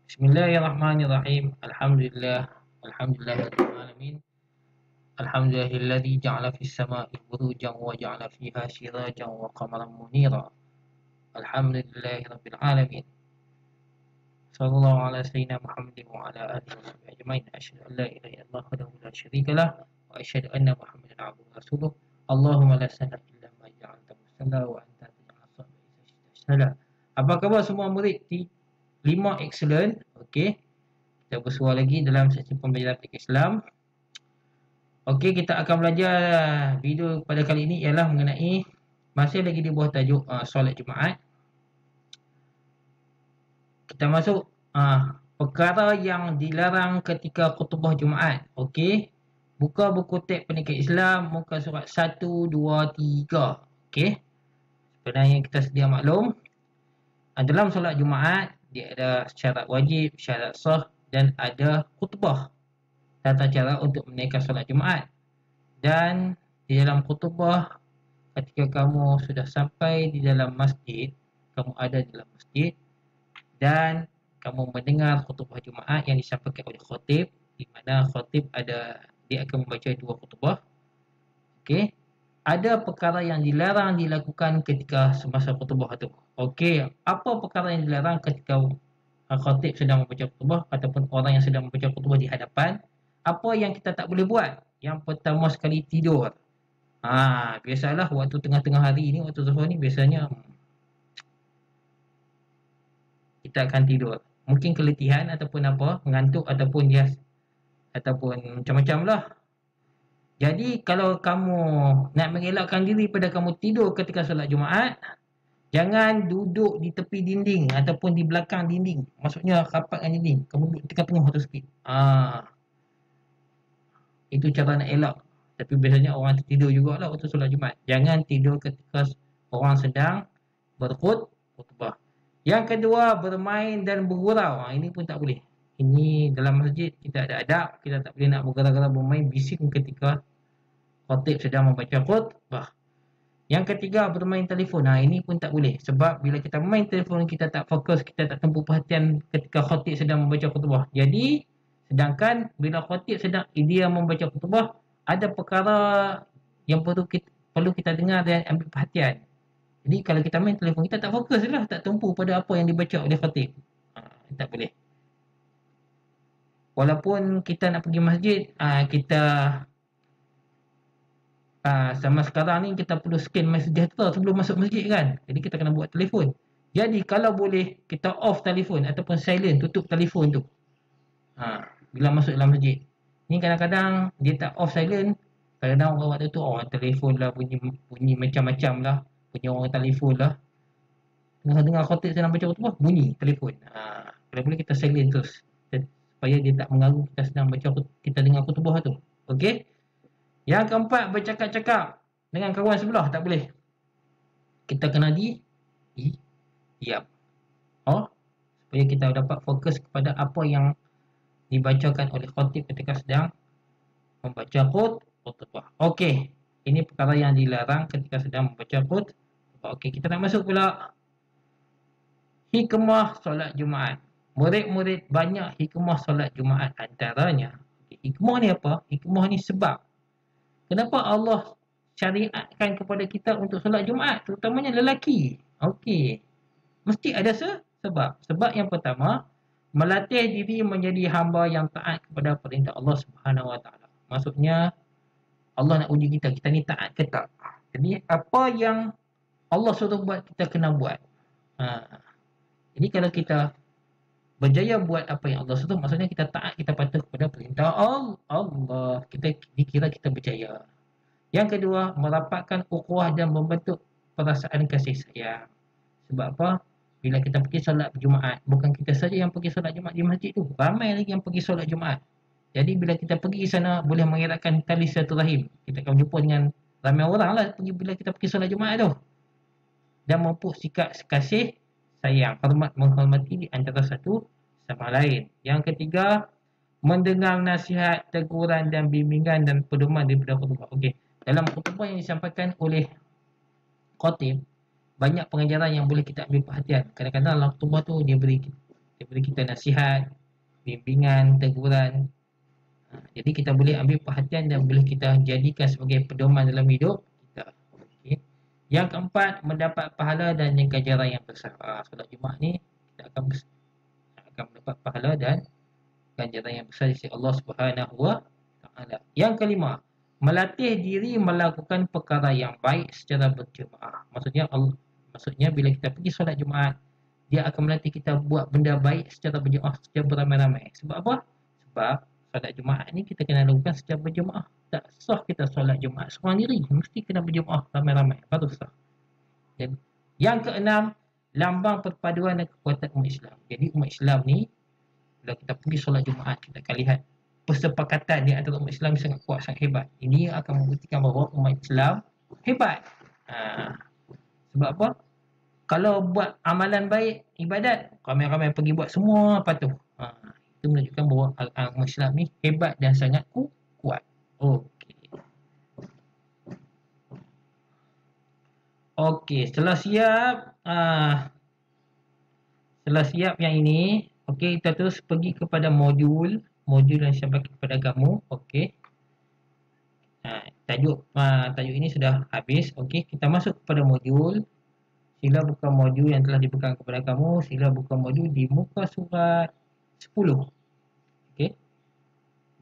Bismillahirrahmanirrahim. Alhamdulillahirabbil alamin. Alhamdulillahilladzi ja'ala fis sama'i burujan wa ja'ala fiha sirajan wa qamaran munira. Alhamdulillahirabbil alamin. Sallallahu ala sayyidina Muhammadin wa ala alihi wa sahbihi ajmain. Asyhadu an la ilaha illallah wahdahu la syarika lah wa asyhadu anna Muhammadan abduhu wa rasuluh. Allahumma la sahla illa ma ja'altahu sahla wa anta taj'alus sahla idza syi'ta sahla. Apa khabar semua murid di 5 excellent? Okey. Kita bersua lagi dalam sesi pembelajaran fikih Islam. Okey, kita akan belajar video pada kali ini ialah mengenai masih lagi di bawah tajuk solat Jumaat. Kita masuk perkara yang dilarang ketika khutbah Jumaat. Okey. Buka buku teks pendidikan Islam muka surat 1 2 3. Okey. Sebenarnya kita sedia maklum dalam solat Jumaat dia ada syarat wajib, syarat sah dan ada khutbah, tata cara untuk menunaikan solat Jumaat. Dan di dalam khutbah, ketika kamu sudah sampai di dalam masjid, kamu ada di dalam masjid dan kamu mendengar khutbah Jumaat yang disampaikan oleh khatib, di mana khatib dia akan membaca 2 khutbah. Okey, ada perkara yang dilarang dilakukan ketika semasa khutbah itu. Okey, apa perkara yang dilarang ketika khatib sedang membaca khutbah ataupun orang yang sedang membaca khutbah di hadapan? Apa yang kita tak boleh buat? Yang pertama sekali tidur. Biasalah waktu tengah-tengah hari ni, waktu zuhur ni biasanya kita akan tidur. Mungkin keletihan ataupun apa, mengantuk ataupun ataupun macam-macam lah. Jadi kalau kamu nak mengelakkan diri pada kamu tidur ketika solat Jumaat, jangan duduk di tepi dinding ataupun di belakang dinding. Maksudnya rapat dengan dinding. Kamu duduk di tengah-tengah tu sikit. Itu cara nak elak. Tapi biasanya orang tertidur jugalah waktu solat Jumaat. Jangan tidur ketika orang sedang berkhutbah. Yang kedua, bermain dan bergurau. Ini pun tak boleh. Ini dalam masjid kita ada adab. Kita tak boleh nak bergerak-gerak bermain bising ketika khatib sedang membaca khutbah. Yang ketiga, bermain telefon. Ini pun tak boleh. Sebab bila kita main telefon, kita tak fokus, kita tak tumpu perhatian ketika khatib sedang membaca khutbah. Jadi, sedangkan bila khatib sedang dia membaca khutbah, ada perkara yang perlu kita dengar dan ambil perhatian. Jadi, kalau kita main telefon, kita tak fokus lah, tak tumpu pada apa yang dibaca oleh khatib. Tak boleh. Walaupun kita nak pergi masjid, kita sama sekarang ni kita perlu scan MySejahtera sebelum masuk masjid kan. Jadi kita kena buat telefon. Jadi kalau boleh kita off telefon ataupun silent, tutup telefon tu. Bila masuk dalam masjid. Ni kadang-kadang dia tak off silent. Kadang-kadang orang waktu tu telefon lah, bunyi macam-macam lah. Bunyi orang telefon lah. Dengar khatib sedang baca khutbah, bunyi telefon. Kalau boleh kita silent terus. Supaya dia tak mengganggu kita sedang baca, kita dengar khutbah tu. Okey? Yang keempat, bercakap-cakap dengan kawan sebelah, tak boleh. Kita kena diam. Supaya kita dapat fokus kepada apa yang dibacakan oleh khatib ketika sedang membaca khutbah. Okey, ini perkara yang dilarang ketika sedang membaca khutbah. Okey, kita nak masuk pula hikmah solat Jumaat. Murid-murid banyak hikmah solat Jumaat antaranya. Hikmah ni apa? Hikmah ni sebab. Kenapa Allah syariatkan kepada kita untuk solat Jumaat, terutamanya lelaki? Okey. Mesti ada sebab. Sebab yang pertama, melatih diri menjadi hamba yang taat kepada perintah Allah Subhanahu Wa Taala. Maksudnya Allah nak uji kita ni taat ke tak? Jadi apa yang Allah suruh buat, kita kena buat. Jadi kalau kita berjaya buat apa yang Allah suruh, maksudnya kita taat, kita patuh kepada perintah Allah. Kita dikira kita berjaya. Yang kedua, merapatkan ukhuwah dan membentuk perasaan kasih sayang. Sebab apa? Bila kita pergi solat Jumaat, bukan kita saja yang pergi solat Jumaat di masjid tu, ramai lagi yang pergi solat Jumaat. Jadi bila kita pergi sana, boleh mengeratkan tali silaturahim. Kita akan berjumpa dengan ramai orang lah bila kita pergi solat Jumaat tu. Dan memupuk sikap kasih sayang, hormat menghormati di antara satu sama lain. Yang ketiga, mendengar nasihat, teguran dan bimbingan dan pedoman daripada khutbah. Okey, dalam khutbah yang disampaikan oleh khatib, banyak pengajaran yang boleh kita ambil perhatian. Kadang-kadang dalam khutbah tu dia daripada kita nasihat, bimbingan, teguran. Jadi kita boleh ambil perhatian dan boleh kita jadikan sebagai pedoman dalam hidup kita. Okay. Yang keempat, mendapat pahala dan ganjaran yang besar. Solat Jumaat ni kita akan mendapat pahala dan ganjaran yang besar di sisi Allah Subhanahu wa taala. Yang kelima, melatih diri melakukan perkara yang baik secara berjemaah. Maksudnya bila kita pergi solat Jumaat, dia akan melatih kita buat benda baik secara berjemaah, secara beramai-ramai. Sebab apa? Sebab solat Jumaat ni kita kena lakukan secara berjemaah. Tak sah kita solat Jumaat seorang diri, mesti kena berjemaah ramai-ramai baru sah. Dan yang keenam, lambang perpaduan dan kekuatan umat Islam. Jadi umat Islam ni, bila kita pergi solat Jumaat, kita akan lihat persepakatan di antara umat Islam sangat kuat, sangat hebat. Ini akan membuktikan bahawa umat Islam hebat. Sebab apa? Kalau buat amalan baik, ibadat, ramai-ramai pergi buat semua patuh. Itu menunjukkan bahawa umat Islam ni hebat dan sangat kuat. Okey, setelah siap yang ini, okey, kita terus pergi kepada modul yang saya bagi kepada kamu. Okey. Tajuk ini sudah habis. Okey, kita masuk kepada modul. Sila buka modul yang telah diberikan kepada kamu. Sila buka modul di muka surat 10. Okey.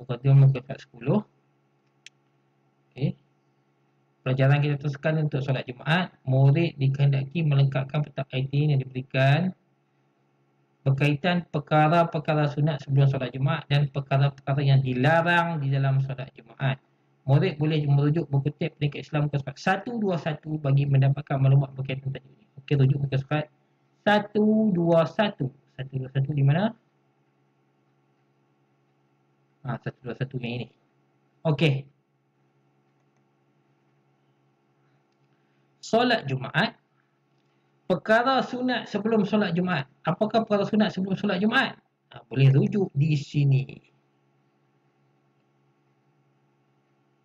Buka di muka surat 10. Okey. Pelajaran kita teruskan untuk solat Jumaat. Murid dikehendaki melengkapkan peta IT yang diberikan berkaitan perkara-perkara sunat sebelum solat Jumaat dan perkara-perkara yang dilarang di dalam solat Jumaat. Murid boleh merujuk buku teks Pendidikan Islam muka surat 121 bagi mendapatkan maklumat berkaitan tajuk ini. Okey, rujuk muka surat 121. 121 di mana? 121 yang ini. Okey. Solat Jumaat. Perkara sunat sebelum solat Jumaat. Apakah perkara sunat sebelum solat Jumaat? Boleh rujuk di sini.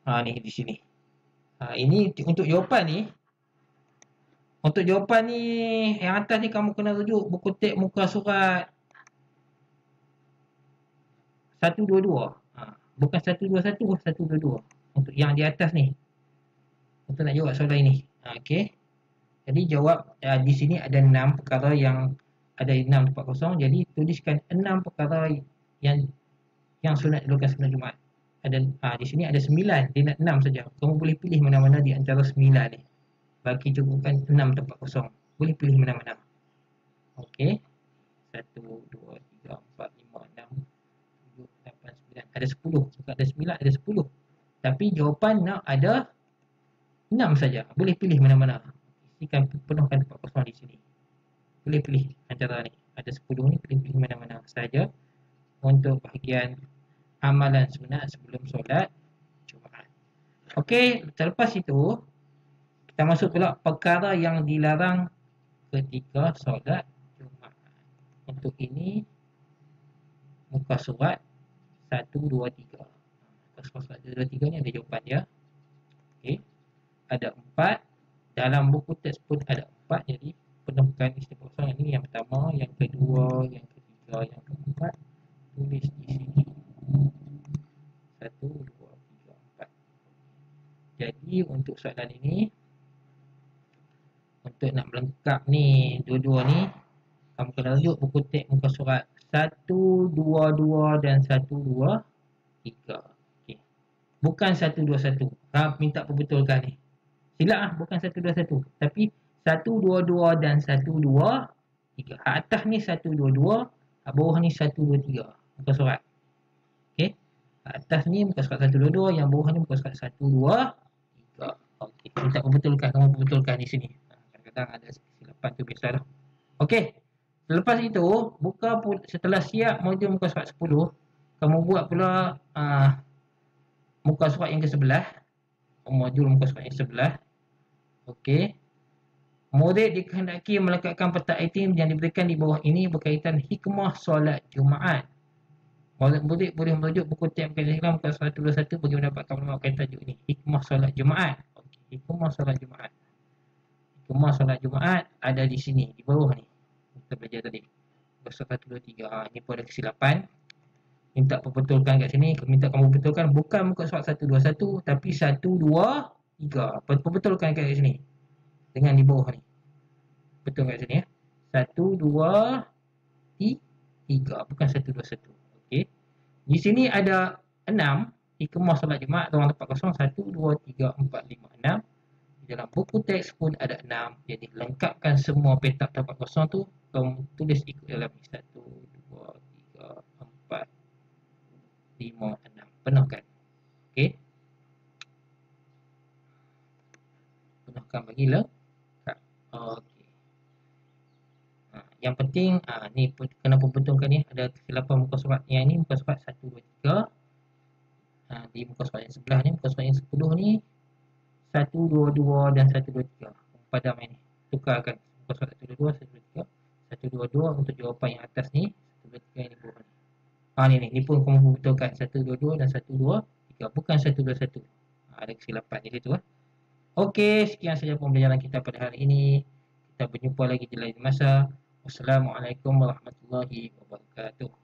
Ni di sini. Ini untuk jawapan ni. Untuk jawapan ni, yang atas ni kamu kena rujuk buku teks muka surat 122. Bukan 121, 122. Untuk yang di atas ni. Untuk nak jawab soalan ini. Okey. Jadi jawab di sini ada 6 perkara yang ada 6 tempat kosong. Jadi tuliskan 6 perkara yang sunat dilakukan sebelum Jumaat. Di sini ada 9, dia nak 6 saja. Kamu boleh pilih mana-mana di antara 9 ni. Bagi cukupkan 6 tempat kosong. Boleh pilih mana-mana. Okey. 1, 2, 3, 4, 5, 6, 7, 8, 9. Ada 10. Sebab ada 9, ada 10. Tapi jawapan nak ada 6 saja. Boleh pilih mana-mana. Isikan, penuhkan tempat kosong di sini. Boleh pilih antara ni. Ada 10 ni, boleh pilih mana-mana saja untuk bahagian amalan sunat sebelum solat Jumaat. Okey, selepas itu kita masuk pula perkara yang dilarang ketika solat Jumaat. Untuk ini muka surat 1, 2, 3. Muka surat 1, 2, 3 ni ada jawapan dia. Okey. Ada 4. Dalam buku teks pun ada 4. Jadi penuhkan isi kosong ini. Yang pertama, yang kedua, yang ketiga, yang keempat. Tulis di sini 1, 2, 3, 4. Jadi untuk soalan ini, untuk nak melengkap ni dua-dua ni, kamu kena rujuk buku teks muka surat 122 dan 123. Okey. Bukan 121. Minta perbetulkan ni. Silap bukan 121. Tapi 122 dan 123. Atas ni 122, bawah ni 123. Muka surat. Okey. Atas ni muka surat 122, yang bawah ni muka surat 123. Okey. Minta perbetulkan, kamu perbetulkan di sini. Kadang-kadang ada silapan tu biasalah. Okey. Selepas itu, setelah siap modul muka surat 10, kamu buat pula muka surat yang ke sebelah. Modul muka surat yang sebelah. Okey. Murid dikehendaki melengkapkan peta item yang diberikan di bawah ini berkaitan hikmah solat Jumaat. Murid boleh merujuk buku teks Pendidikan Islam muka surat 121 bagi mendapatkan maklumat berkaitan tajuk ini. Hikmah solat Jumaat. Okey, hikmah solat Jumaat. Hikmah solat Jumaat ada di sini, di bawah ni. Kita belajar tadi. 1, 2, 3. Ini pun ada kesilapan. Minta perbetulkan kat sini. Minta kamu betulkan bukan muka surat 1, 2, 1 tapi 1, 2, 3. Perbetulkan kat sini. Dengan di bawah ni. Betul kat sini ya. 1, 2, 3. Bukan 1, 2, 1. Okey. Di sini ada 6. Hikmah solat Jumaat ruang tempat kosong 1, 2, 3, 4, 5, 6. Di dalam buku teks pun ada 6. Jadi lengkapkan semua petak tempat kosong tu. Kamu tulis ikut dalam 1, 2, 3, 4, 5, 6. Penuhkan. Okey. Penuhkan bagi lengkap. Okey. Yang penting ni kena perbetulkan ni. Ada kesilapan muka surat yang ni. Muka surat 1, 2, 3. Di muka surat yang sebelah ni, muka surat yang 10 ni 1, 2, 2 dan 1, 2, 3. Padam ini. Tukarkan muka surat 1, 2, 2, 1, 2, 3. 1, 2, 2 untuk jawapan yang atas ni. 1, 2, 3 yang di bawah ni. Ni pun kamu betulkan 1, 2, 2 dan 1, 2, 3. Bukan 1, 2, 1. Ada kesilapan di situ. Okey, sekian saja pembelajaran kita pada hari ini. Kita berjumpa lagi di lain masa. Wassalamualaikum warahmatullahi wabarakatuh.